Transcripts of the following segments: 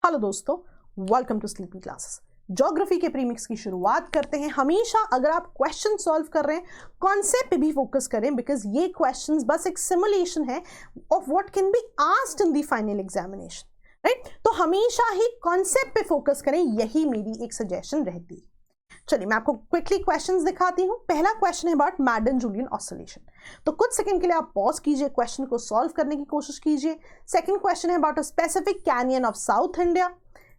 Hello दोस्तों, welcome to sleepy classes. Geography के premix की शुरुआत करते हैं। हमेशा अगर आप क्वेश्चन सॉल्व कर रहे हैं, कॉन्सेप्ट पे भी फोकस करें, बिकॉज ये क्वेश्चंस बस एक सिमुलेशन है of what can be asked in the final examination, right. तो हमेशा ही कॉन्सेप्ट पे फोकस करें, यही मेरी एक सजेशन रहती है। चलिए मैं आपको क्विकली क्वेश्चंस दिखाती हूँ। पहला क्वेश्चन है अबाउट मैडन-जूलियन ऑसिलेशन। तो कुछ सेकंड के लिए आप पॉज कीजिए, क्वेश्चन को सॉल्व करने की कोशिश कीजिए। सेकंड क्वेश्चन है about a specific canyon of South India.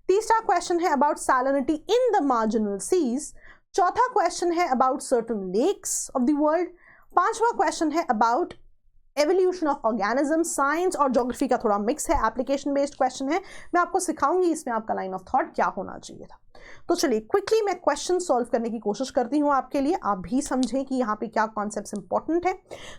तीसरा क्वेश्चन है about salinity in the marginal seas. चौथा क्वेश्चन है about certain lakes of the world. पांचवा क्वेश्चन है about evolution of organism. Science और ज्योग्राफी का थोड़ा मिक्स है, एप्लीकेशन बेस्ड क्वेश्चन है। मैं आपको सिखाऊंगी इसमें आपका लाइन ऑफ थॉट क्या होना चाहिए था। तो चलिए क्विकली मैं क्वेश्चन सॉल्व करने की कोशिश करती हूं आपके लिए, आप भी समझें कि यहाँ पे क्या कॉन्सेप्ट्स इंपॉर्टेंट है।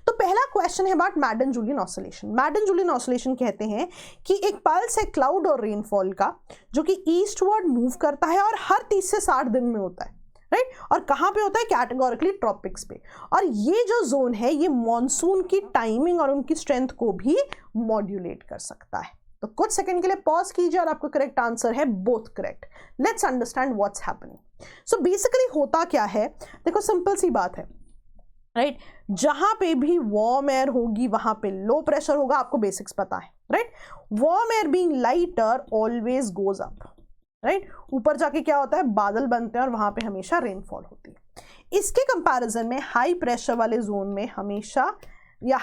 तो पहला क्वेश्चन है अबाउट मैडन-जूलियन ऑसिलेशन। मैडन-जूलियन ऑसिलेशन कहते हैं कि एक पल्स है क्लाउड और रेनफॉल का, जो कि ईस्टवर्ड मूव करता है और हर 30 से 60 दिन में होता है, राइट। और कहाँ पे होता है? कैटेगोरिकली ट्रॉपिक्स पे। और ये जो जोन है ये मॉनसून की टाइमिंग और उनकी स्ट्रेंथ को भी मॉड्यूलेट कर सकता है। तो कुछ सेकंड के लिए पॉज कीजिए और आपका करेक्ट आंसर है both correct. Let's understand what's happening. So basically होता क्या है, देखो सिंपल सी बात है, राइट। जहां पे भी वार्म एयर होगी वहां पे लो प्रेशर होगा, आपको बेसिक्स पता है, right. Warm air being lighter always goes up, right. ऊपर जाके क्या होता है? बादल बनते हैं और वहां पे हमेशा रेनफॉल होती है। इसके कंपैरिजन में हाई प्रेशर वाले जोन में हमेशा या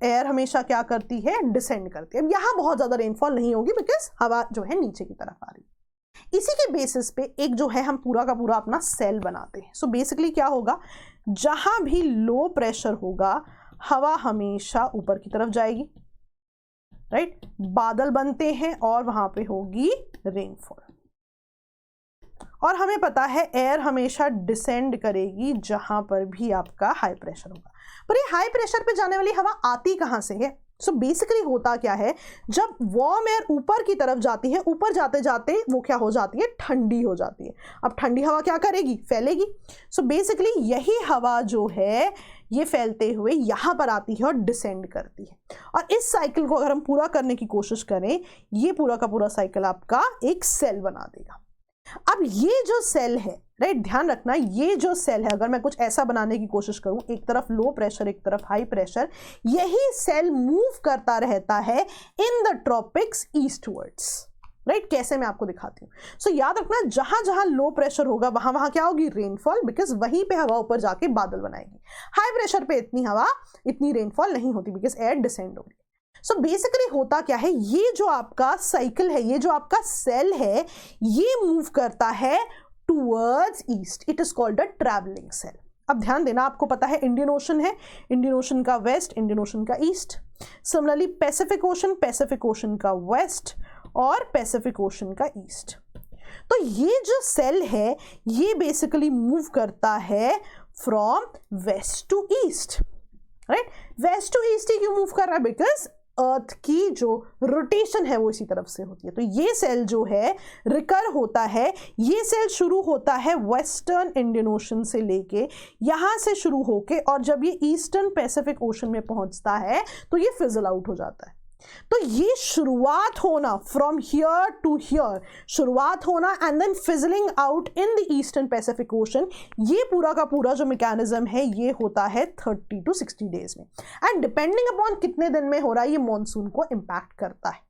एयर हमेशा क्या करती है? डिसेंड करती है। अब यहाँ बहुत ज्यादा रेनफॉल नहीं होगी बिकॉज हवा जो है नीचे की तरफ आ रही है। इसी के बेसिस पे एक जो है हम पूरा का पूरा अपना सेल बनाते हैं। सो बेसिकली क्या होगा, जहां भी लो प्रेशर होगा हवा हमेशा ऊपर की तरफ जाएगी, राइट। बादल बनते हैं और वहां पे होगी रेनफॉल। और हमें पता है एयर हमेशा डिसेंड करेगी जहां पर भी आपका हाई प्रेशर होगा। पर ये हाई प्रेशर पे जाने वाली हवा आती कहां से है? सो बेसिकली होता क्या है, जब वार्म एयर ऊपर की तरफ जाती है, ऊपर जाते जाते वो क्या हो जाती है? ठंडी हो जाती है। अब ठंडी हवा क्या करेगी? फैलेगी। सो बेसिकली यही हवा जो है ये फैलते हुए यहाँ पर आती है और डिसेंड करती है। और इस साइकिल को अगर हम पूरा करने की कोशिश करें, ये पूरा का पूरा साइकिल आपका एक सेल बना देगा। अब ये जो सेल है, राइट, ध्यान रखना, ये जो सेल है अगर मैं कुछ ऐसा बनाने की कोशिश करूं, एक तरफ लो प्रेशर एक तरफ हाई प्रेशर, यही सेल मूव करता रहता है in the tropics eastwards, right. कैसे? मैं आपको दिखाती हूँ। सो याद रखना, जहां जहां लो प्रेशर होगा वहां वहां क्या होगी? रेनफॉल, बिकॉज वहीं पे हवा ऊपर जाके बादल बनाएगी। हाई प्रेशर पे इतनी रेनफॉल नहीं होती बिकॉज एयर डिसेंड होगी। सो बेसिकली होता क्या है, ये जो आपका साइकिल है, ये जो आपका सेल है, ये मूव करता है towards east. It is called a travelling cell. अब ध्यान देना, आपको पता है इंडियन ओशन है, इंडियन ओशन का वेस्ट, इंडियन ओशन का ईस्ट। सिमिलरली पैसिफिक ओशन का वेस्ट और पैसिफिक ओशन का ईस्ट। तो ये जो सेल है ये बेसिकली मूव करता है from west to east, right. West to east ही क्यों मूव कर रहा है? बिकॉज अर्थ की जो रोटेशन है वो इसी तरफ से होती है। तो ये सेल जो है रिकर होता है, ये सेल शुरू होता है वेस्टर्न इंडियन ओशन से लेके, यहां से शुरू होके, और जब ये ईस्टर्न पैसिफिक ओशन में पहुंचता है तो ये फिजल आउट हो जाता है। तो ये शुरुआत होना फ्रॉम हियर टू हियर, शुरुआत होना and then fizzling out in the eastern Pacific Ocean, ये पूरा का पूरा जो मैकेनिज्म है ये होता है 30 to 60 डेज में। एंड डिपेंडिंग अपॉन कितने दिन में हो रहा है, ये मॉनसून को इंपैक्ट करता है,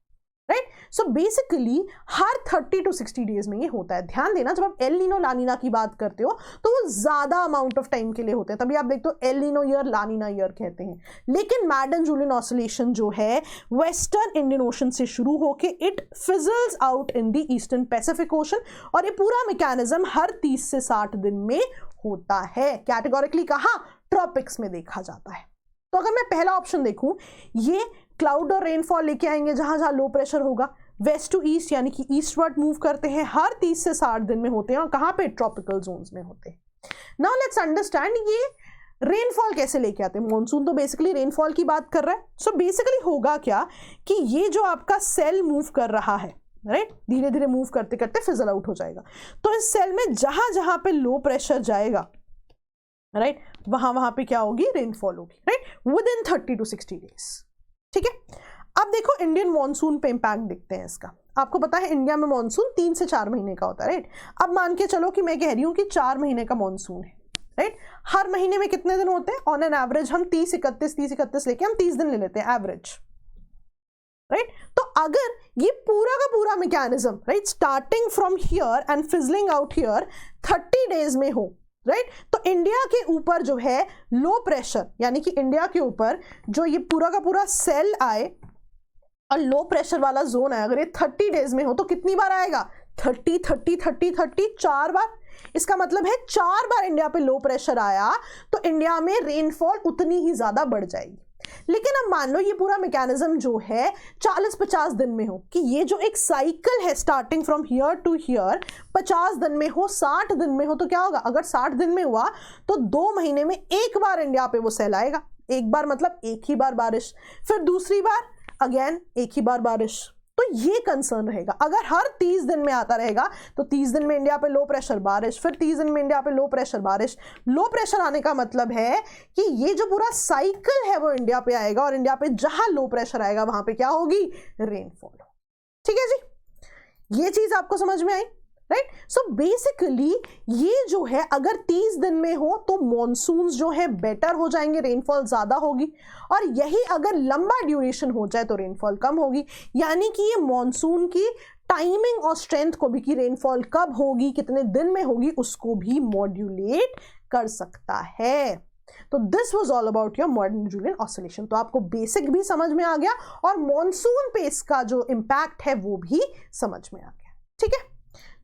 right. So basically her 30 to 60 days में ये होता है। ध्यान देना, जब आप एल नीनो ला नीना की बात करते हो तो वो ज्यादा अमाउंट ऑफ टाइम के लिए होते हैं, तभी आप देखते हो एल नीनो ईयर ला नीना ईयर कहते हैं। लेकिन मैडन-जूलियन ऑसिलेशन जो है वेस्टर्न इंडियन ओशन से शुरू होके it fizzles out in the eastern Pacific Ocean, और ये पूरा मैकेनिज्म हर 30 से 60 दिन में होता है। कैटेगोरिकली कहाँ? ट्रॉपिक्स में देखा जाता है। तो अगर मैं पहला ऑप्शन देखूं, ये क्लाउड और रेनफॉल लेके आएंगे जहां जहां लो प्रेशर होगा, वेस्ट टू ईस्ट यानी कि ईस्टवर्ड मूव करते हैं, हर 30 से 60 दिन में होते हैं, और कहां पे? ट्रॉपिकल जोन्स में होते हैं। नाउ लेट्स अंडरस्टैंड ये रेनफॉल कैसे लेके आते हैं। मॉनसून तो बेसिकली रेनफॉल की बात कर रहा है। सो बेसिकली होगा क्या कि ये जो आपका सेल मूव कर रहा है, राइट, धीरे धीरे मूव करते करते फिजल आउट हो जाएगा। तो इस सेल में जहां जहां पे लो प्रेशर जाएगा, राइट, वहां वहां पे क्या होगी? रेनफॉल होगी, right, with in 30 to 60 days. ठीक है। अब देखो इंडियन मॉनसून पे इंपैक्ट देखते हैं इसका। आपको पता है इंडिया में मॉनसून 3 से 4 महीने का होता है, राइट। अब मान के चलो कि मैं कह रही हूँ कि 4 महीने का मॉनसून है, राइट। हर महीने में कितने दिन होते हैं? ऑन एन एवरेज हम 30-31 लेके हम 30 दिन ले लेते हैं एवरेज, राइट। तो अगर ये पूरा का पूरा mechanism, right, starting from here and fizzling out here 30 days में हो, राइट, तो इंडिया के ऊपर जो है लो प्रेशर, यानी कि इंडिया के ऊपर जो ये पूरा का पूरा सेल आए और लो प्रेशर वाला जोन है, अगर ये 30 डेज में हो तो कितनी बार आएगा? 30 30 30 30 4 बार। इसका मतलब है 4 बार इंडिया पे लो प्रेशर आया तो इंडिया में रेनफॉल उतनी ही ज्यादा बढ़ जाएगी। लेकिन अब मान लो ये पूरा मैकेनिज्म जो है 40-50 दिन में हो, कि ये जो एक साइकिल है starting from here to here 50 दिन में हो, 60 दिन में हो, तो क्या होगा? अगर 60 दिन में हुआ तो 2 महीने में एक बार इंडिया पे वो सेल आएगा। एक बार मतलब एक ही बार बारिश, फिर दूसरी बार अगेन एक ही बार बारिश। तो ये कंसर्न रहेगा। अगर हर 30 दिन में आता रहेगा तो 30 दिन में इंडिया पे लो प्रेशर बारिश, फिर 30 दिन में इंडिया पे लो प्रेशर बारिश। लो प्रेशर आने का मतलब है कि ये जो पूरा साइकिल है वो इंडिया पे आएगा और इंडिया पे जहां लो प्रेशर आएगा वहां पे क्या होगी? रेनफॉल। ठीक है जी, ये चीज आपको समझ में आई, राइट। सो बेसिकली ये जो है अगर 30 दिन में हो तो मॉनसून्स जो है बेटर हो जाएंगे, रेनफॉल ज्यादा होगी, और यही अगर लंबा ड्यूरेशन हो जाए तो रेनफॉल कम होगी। यानी कि ये मॉनसून की टाइमिंग और स्ट्रेंथ को भी, कि रेनफॉल कब होगी, कितने दिन में होगी, उसको भी मॉड्यूलेट कर सकता है। तो this was all about your modern Julian oscillation. तो आपको बेसिक भी समझ में आ गया और मॉनसून पे इसका जो इंपैक्ट है वो भी समझ में आ गया। ठीक है,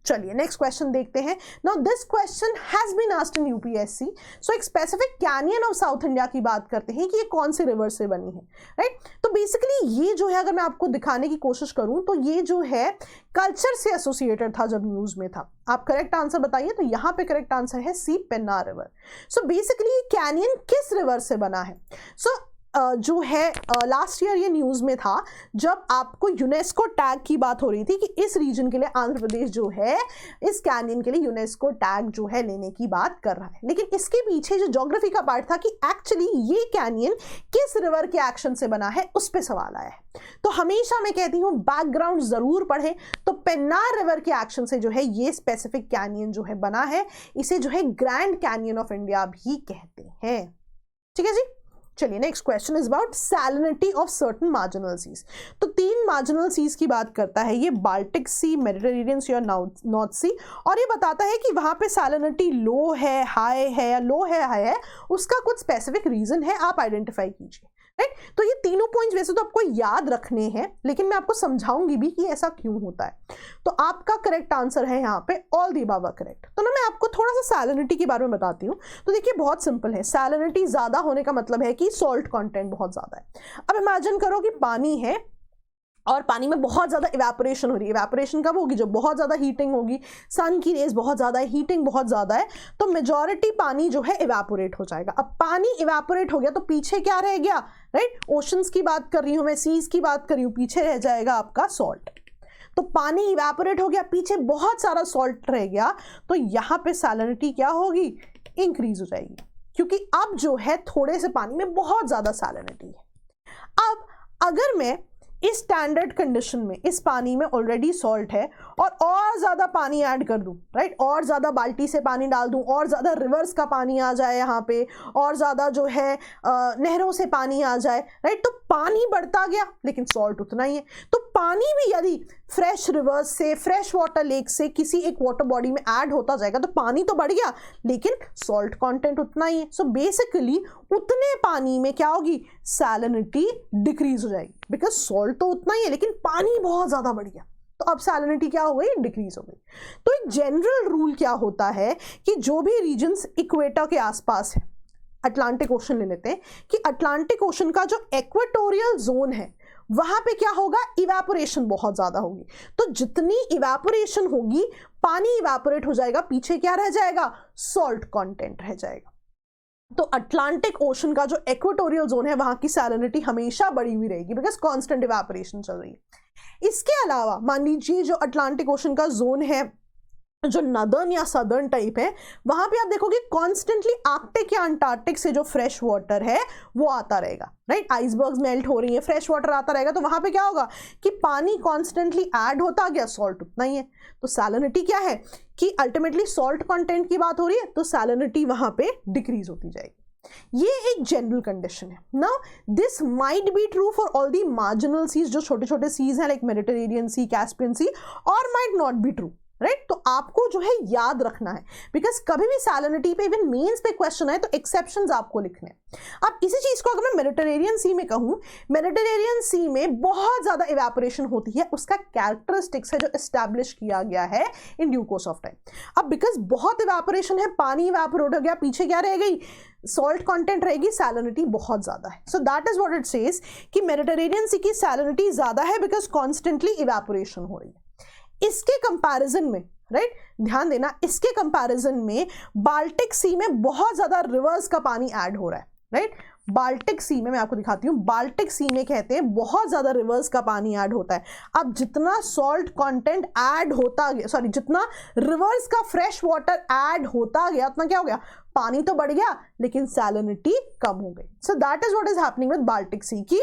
चलिए नेक्स्ट क्वेश्चन देखते हैं। Now this question has been asked in UPSC. So एक specific canyon of South India की बात करते हैं कि ये कौन से रिवर से बनी है, राइट। तो बेसिकली ये जो है, अगर मैं आपको दिखाने की कोशिश करूं तो ये जो है कल्चर से एसोसिएटेड था जब न्यूज में था। आप करेक्ट आंसर बताइए। तो यहाँ पे करेक्ट आंसर है C, Pennar river. So basically canyon किस रिवर से बना है? सो जो है लास्ट ईयर ये न्यूज़ में था जब आपको यूनेस्को टैग की बात हो रही थी कि इस रीजन के लिए आंध्र प्रदेश जो है इस कैनियन के लिए यूनेस्को टैग जो है लेने की बात कर रहा है। लेकिन इसके पीछे जो ज्योग्राफी का पार्ट था कि एक्चुअली ये कैनियन किस रिवर के एक्शन से बना है, उस पर सवाल आया है। तो हमेशा मैं कहती हूँ बैकग्राउंड जरूर पढ़ें। तो पेन्नार रिवर के एक्शन से जो है ये स्पेसिफिक कैनियन जो है बना है। इसे जो है ग्रैंड कैनियन ऑफ इंडिया भी कहते हैं। ठीक है जी, चलिए next question is about salinity of certain marginal seas. तो 3 मार्जिनल सीज की बात करता है ये, बाल्टिक सी, मेडिटेरेनियन सी और नॉर्थ सी, और ये बताता है कि वहां पे सैलिनिटी लो है, हाई है, या लो है, हाई है, उसका कुछ स्पेसिफिक रीजन है, आप आइडेंटिफाई कीजिए, राइट। तो ये तीनों पॉइंट्स वैसे तो आपको याद रखने हैं, लेकिन मैं आपको समझाऊंगी भी कि ऐसा क्यों होता है। तो आपका करेक्ट आंसर है यहाँ पे ऑल द अबव करेक्ट। तो ना मैं आपको थोड़ा सा सैलिनिटी के बारे में बताती हूँ। तो देखिए बहुत सिंपल है, सैलिनिटी ज्यादा होने का मतलब है कि सॉल्ट कंटेंट बहुत ज्यादा है। अब इमेजिन करो कि पानी है और पानी में बहुत ज़्यादा इवेपोरेशन हो रही है। इवेपोरेशन कब होगी? जब बहुत ज़्यादा हीटिंग होगी, सन की रेज बहुत ज़्यादा है, हीटिंग बहुत ज़्यादा है, तो मेजॉरिटी पानी जो है इवेपोरेट हो जाएगा। अब पानी इवेपोरेट हो गया तो पीछे क्या रह गया, राइट। ओशंस की बात कर रही हूँ मैं, सीज की बात कर रही हूँ, पीछे रह जाएगा आपका सॉल्ट। तो पानी इवेपोरेट हो गया, पीछे बहुत सारा सॉल्ट रह गया, तो यहाँ पे सैलिनिटी क्या होगी? इंक्रीज हो जाएगी, क्योंकि अब जो है थोड़े से पानी में बहुत ज़्यादा सैलिनिटी है। अब अगर मैं इस स्टैंडर्ड कंडीशन में इस पानी में ऑलरेडी सॉल्ट है और ज़्यादा पानी ऐड कर दूं, राइट, और ज़्यादा बाल्टी से पानी डाल दूं, और ज़्यादा रिवर्स का पानी आ जाए यहाँ पे, और ज़्यादा जो है नहरों से पानी आ जाए, राइट, तो पानी बढ़ता गया लेकिन सॉल्ट उतना ही है। तो पानी भी यदि फ्रेश रिवर्स से, फ्रेश वाटर लेक से किसी एक वाटर बॉडी में ऐड होता जाएगा तो पानी तो बढ़ गया लेकिन सॉल्ट कंटेंट उतना ही है। सो बेसिकली उतने पानी में क्या होगी? सैलिनिटी डिक्रीज हो जाएगी, बिकॉज सॉल्ट तो उतना ही है लेकिन पानी बहुत ज्यादा बढ़ गया, तो अब सैलिनिटी क्या हो गई? डिक्रीज हो गई। तो एक जनरल रूल क्या होता है कि जो भी रीजन्स इक्वेटर के आसपास है, अटलांटिक ओशन ले लेते हैं, कि अटलांटिक ओशन का जो इक्वेटोरियल जोन है वहां पे क्या होगा? इवेपोरेशन बहुत ज्यादा होगी। तो जितनी इवेपोरेशन होगी, पानी इवेपोरेट हो जाएगा, पीछे क्या रह जाएगा? सॉल्ट कंटेंट रह जाएगा। तो अटलांटिक ओशन का जो इक्वेटोरियल जोन है वहां की सैलिनिटी हमेशा बढ़ी हुई रहेगी, बिकॉज कांस्टेंट इवेपोरेशन चल रही है। इसके अलावा मान लीजिए जो अटलांटिक ओशन का जोन है जो नदर्न या सदर्न टाइप है, वहां पे आप देखोगे कॉन्स्टेंटली आर्कटिक या अंटार्कटिक से जो फ्रेश वाटर है वो आता रहेगा, राइट। आइसबर्ग्स मेल्ट हो रही है, फ्रेश वाटर आता रहेगा, तो वहां पे क्या होगा कि पानी कॉन्स्टेंटली ऐड होता गया, सॉल्ट उतना ही है। तो सैलिनिटी क्या है कि अल्टीमेटली सॉल्ट कंटेंट की बात हो रही है, तो सैलिनिटी वहां पे डिक्रीज होती जाएगी। ये एक जनरल कंडीशन है। Now this might be true for all the marginal seas, जो छोटे छोटे सीज हैं like Mediterranean sea, Caspian sea, और might not be true, right. तो आपको जो है याद रखना है, बिकॉज कभी भी सैलिनिटी पे इवन मेंस पे क्वेश्चन है तो एक्सेप्शंस आपको लिखने हैं। अब इसी चीज को अगर मैं मेडिटेरेनियन सी में कहूं, मेडिटेरेनियन सी में बहुत ज्यादा इवेपोरेशन होती है, उसका कैरेक्टरिस्टिक्स है जो एस्टैब्लिश किया गया है in due course of time. अब बिकॉज बहुत इवेपोरेशन है, पानी इवेपोरेट हो गया, पीछे क्या रह गई, सॉल्ट कंटेंट रहेगी, सैलिनिटी बहुत ज्यादा है। सो that is what it says कि मेडिटेरेनियन सी की सैलिनिटी ज्यादा है बिकॉज कॉन्स्टेंटली इवेपोरेशन हो रही है। इसके कंपैरिजन में, राइट, ध्यान देना, इसके कंपैरिजन में बाल्टिक सी में बहुत ज्यादा रिवर्स का पानी ऐड हो रहा है, राइट। बाल्टिक सी में मैं आपको दिखाती हूँ, बाल्टिक सी में कहते हैं बहुत ज्यादा रिवर्स का पानी ऐड होता है। अब जितना सॉल्ट कंटेंट ऐड होता गया, सॉरी, जितना रिवर्स का फ्रेश वाटर ऐड होता गया, उतना क्या हो गया, पानी तो बढ़ गया लेकिन सैलिनिटी कम हो गई। So that is what is happening with Baltic Sea की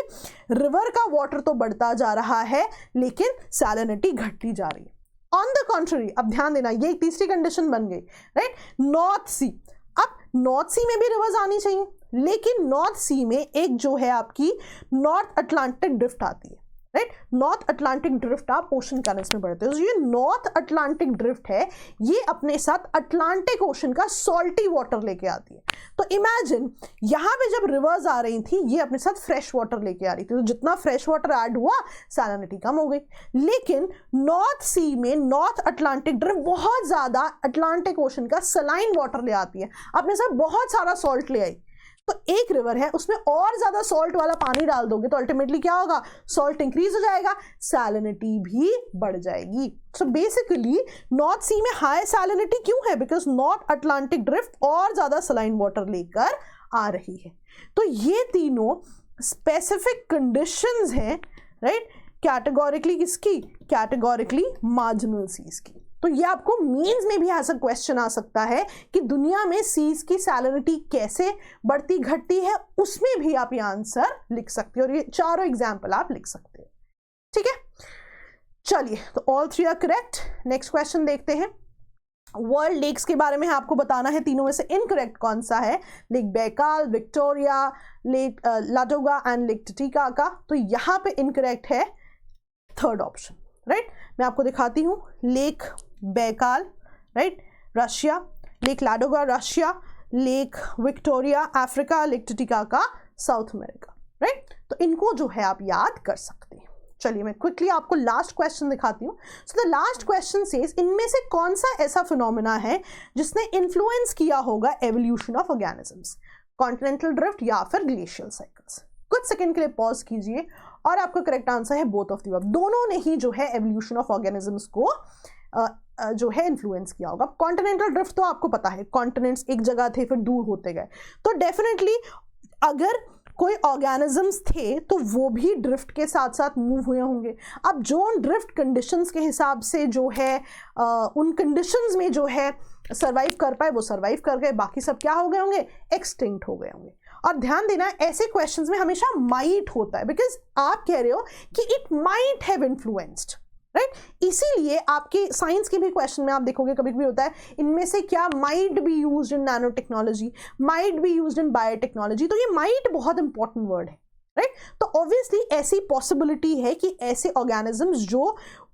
रिवर का वाटर तो बढ़ता जा रहा है लेकिन सैलिनिटी घटती जा रही है। ऑन द कॉन्ट्ररी, अब ध्यान देना, ये एक तीसरी कंडीशन बन गई, राइट। नॉर्थ सी, अब नॉर्थ सी में भी रिवर्स आनी चाहिए, लेकिन नॉर्थ सी में एक जो है आपकी नॉर्थ अटलांटिक ड्रिफ्ट आती है, राइट। नॉर्थ अटलांटिक ड्रिफ्ट आप ओशन करंट्स में बढ़ते हो। ये नॉर्थ अटलांटिक ड्रिफ्ट है, ये अपने साथ अटलांटिक ओशन का सॉल्टी वाटर लेके आती है। तो इमेजिन यहां पे जब रिवर्स आ रही थी, ये अपने साथ फ्रेश वाटर लेके आ रही थी, तो जितना फ्रेश वाटर ऐड हुआ सैलिनिटी कम हो गई। लेकिन नॉर्थ सी में नॉर्थ अटलांटिक ड्रिफ्ट बहुत ज्यादा अटलांटिक ओशन का सलाइन वाटर ले आती है, अपने साथ बहुत सारा सॉल्ट ले आई। तो एक रिवर है, उसमें और ज्यादा सॉल्ट वाला पानी डाल दोगे तो अल्टीमेटली क्या होगा, सॉल्ट इंक्रीज हो जाएगा, सैलिनिटी भी बढ़ जाएगी। सो बेसिकली नॉर्थ सी में हाई सैलिनिटी क्यों है, बिकॉज नॉर्थ अटलांटिक ड्रिफ्ट और ज्यादा सलाइन वाटर लेकर आ रही है। तो ये तीनों स्पेसिफिक कंडीशंस हैं, राइट, कैटेगोरिकली किसकी, कैटेगोरिकली मार्जिनल सीज की। तो ये आपको मीन्स में भी ऐसा क्वेश्चन आ सकता है कि दुनिया में सीज की सैलिनिटी कैसे बढ़ती घटती है, उसमें भी आप ये आंसर लिख सकते हो, और ये चारों एग्जाम्पल आप लिख सकते हो, ठीक है। चलिए, तो all three are correct. Next question देखते हैं। वर्ल्ड लेक्स के बारे में आपको बताना है, तीनों में से इनकरेक्ट कौन सा है, lake Baikal, Victoria, lake Ladoga and lake Titicaca. तो यहाँ पे इनकरेक्ट है थर्ड ऑप्शन, राइट। मैं आपको दिखाती हूँ, lake Baikal, right, Russia, lake Ladoga Russia, lake Victoria Africa, lake Titicaca south America, right. तो इनको जो है आप याद कर सकते हैं। चलिए मैं क्विकली आपको लास्ट क्वेश्चन दिखाती हूँ। So the last question says, इनमें से कौन सा ऐसा फिनोमेना है जिसने इन्फ्लुएंस किया होगा evolution of organisms, continental drift या फिर ग्लेशियल साइकिल्स। कुछ सेकंड के लिए पॉज कीजिए और आपका करेक्ट आंसर है बोथ ऑफ द अबव। दोनों ने ही जो है एवोल्यूशन ऑफ ऑर्गेनिजम्स को जो है इन्फ्लुएंस किया होगा। कॉन्टिनेंटल ड्रिफ्ट तो आपको पता है, कॉन्टिनेंट्स एक जगह थे फिर दूर होते गए, तो डेफिनेटली अगर कोई ऑर्गेनिजम्स थे तो वो भी ड्रिफ्ट के साथ साथ मूव हुए होंगे। अब जो ड्रिफ्ट कंडीशंस के हिसाब से जो है उन कंडीशंस में जो है सरवाइव कर पाए वो सरवाइव कर गए, बाकी सब क्या हो गए होंगे, एक्सटिंक्ट हो गए होंगे। और ध्यान देना, ऐसे क्वेश्चंस में हमेशा माइट होता है, बिकॉज आप कह रहे हो कि it might have influenced, right. इसीलिए आपके साइंस के भी क्वेश्चन में आप देखोगे कभी कभी होता है, इनमें से क्या might be used in nano technology, might be used in biotechnology. तो ये माइट बहुत इंपॉर्टेंट वर्ड है, राइट। तो ऑब्वियसली ऐसी पॉसिबिलिटी है कि ऐसे ऑर्गेनिजम्स जो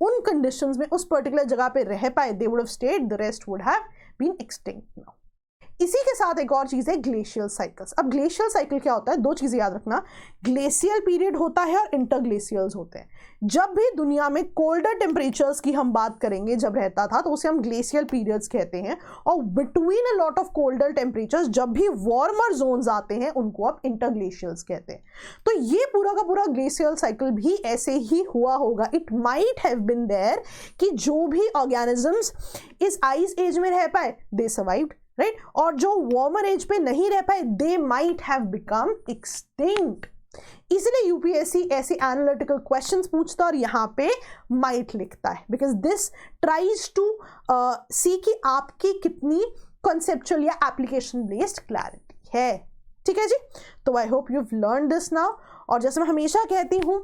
उन कंडीशंस में उस पर्टिकुलर जगह पे रह पाए, they would have stayed, the rest would have been extinct now. इसी के साथ एक और चीज है ग्लेशियल साइकिल्स। अब ग्लेशियल साइकिल क्या होता है, दो चीजें याद रखना, ग्लेशियल पीरियड होता है और इंटरग्लेशियल्स होते हैं। जब भी दुनिया में कोल्डर टेम्परेचर्स की हम बात करेंगे जब रहता था तो उसे हम ग्लेशियल पीरियड्स कहते हैं, और between a lot of colder temperatures जब भी वार्मर जोन्स आते हैं उनको आप इंटरग्लेशियल्स कहते हैं। तो ये पूरा का पूरा ग्लेशियल साइकिल भी ऐसे ही हुआ होगा। It might have been there कि जो भी ऑर्गेनिजम्स इस आइस एज में रह पाए दे सर्वाइव्ड, राइट, और जो वार्मर एज पे नहीं रह पाए they might have become extinct. इसीलिए यूपीएससी ऐसे एनालिटिकल क्वेश्चंस पूछता है और यहाँ पे माइट लिखता है, बिकॉज दिस ट्राइज टू सी कि आपकी कितनी कॉन्सेप्चुअल या एप्लीकेशन बेस्ड क्लैरिटी है। ठीक है जी, तो I hope you have learn this now. और जैसे मैं हमेशा कहती हूँ,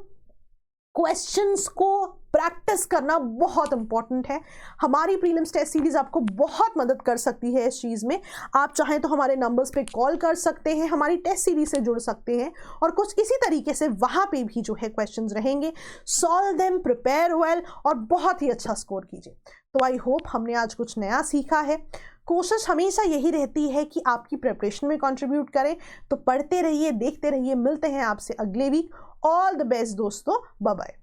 क्वेश्चंस को प्रैक्टिस करना बहुत इंपॉर्टेंट है। हमारी प्रीलिम्स टेस्ट सीरीज आपको बहुत मदद कर सकती है इस चीज़ में। आप चाहें तो हमारे नंबर्स पे कॉल कर सकते हैं, हमारी टेस्ट सीरीज से जुड़ सकते हैं और कुछ इसी तरीके से वहाँ पे भी जो है क्वेश्चंस रहेंगे। सॉल्व देम, प्रिपेयर वेल और बहुत ही अच्छा स्कोर कीजिए। तो आई होप हमने आज कुछ नया सीखा है। कोशिश हमेशा यही रहती है कि आपकी प्रिपरेशन में कंट्रीब्यूट करें। तो पढ़ते रहिए, देखते रहिए, मिलते हैं आपसे अगले वीक। ऑल द बेस्ट दोस्तों, बाय बाय।